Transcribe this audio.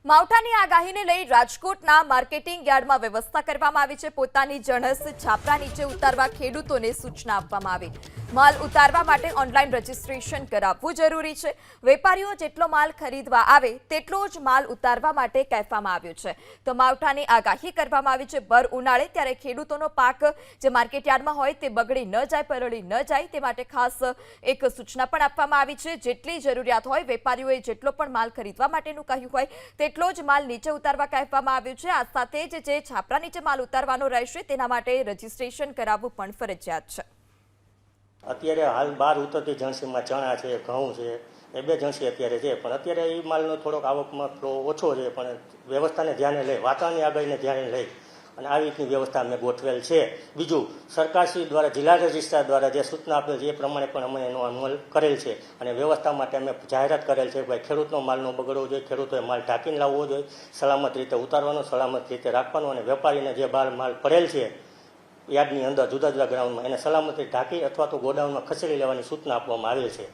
માવઠાની આગાહીને લઈ રાજકોટના માર્કેટિંગ યાર્ડમાં વ્યવસ્થા કરવામાં આવી છે। પોતાની જણસ છાપરા નીચે ઉતારવા ખેડૂતોને સૂચના આપવામાં આવી। માલ ઉતારવા માટે ઓનલાઈન રજીસ્ટ્રેશન કરાવવું જરૂરી છે। વેપારીઓ જેટલો માલ ખરીદવા આવે તેટલો જ માલ ઉતારવા માટે કહેવામાં આવ્યું છે। તો માવઠાની આગાહી કરવામાં આવી છે। ભર ઉનાળે ત્યારે ખેડૂતોનો પાક જે માર્કેટ યાર્ડમાં હોય તે બગડી ન જાય, પલળી ન જાય તે માટે ખાસ એક સૂચના પણ આપવામાં આવી છે। જેટલી જરૂરિયાત હોય, વેપારીઓએ જેટલો પણ માલ ખરીદવા માટેનું કહ્યું હોય તેટલો જ માલ નીચે ઉતારવા કહેવામાં આવ્યું છે। આ સાથે જ જે છાપરા નીચે માલ ઉતારવાનો રહેશે તેના માટે રજીસ્ટ્રેશન કરાવવું પણ ફરજિયાત છે। અત્યારે હાલ બહાર ઉતરતી જણસીમાં ચણા છે, ઘઉં છે, એ બે જણસી અત્યારે છે, પણ અત્યારે એ માલનો થોડોક આવકમાં ફ્લો ઓછો છે, પણ વ્યવસ્થાને ધ્યાને લઈ, વાતાવરણની આગાહીને ધ્યાને લઈ અને આવી રીતની વ્યવસ્થા અમે ગોઠવેલ છે। બીજું, સરકારશ્રી દ્વારા જિલ્લા રજિસ્ટ્રાર દ્વારા જે સૂચના આપેલ છે એ પ્રમાણે પણ અમે એનો અમલ કરેલ છે અને વ્યવસ્થા માટે અમે જાહેરાત કરેલ છે કે ભાઈ ખેડૂતનો માલ ન બગડવો જોઈએ, ખેડૂતોએ માલ ઢાંકીને લાવવો જોઈએ, સલામત રીતે ઉતારવાનો, સલામત રીતે રાખવાનો અને વેપારીને જે બહાર માલ પડેલ છે યાર્ડની અંદર જુદા જુદા ગ્રાઉન્ડમાં એને સલામતી ઢાંકી અથવા તો ગોડાઉનમાં ખસેડી લેવાની સૂચના આપવામાં આવેલ છે।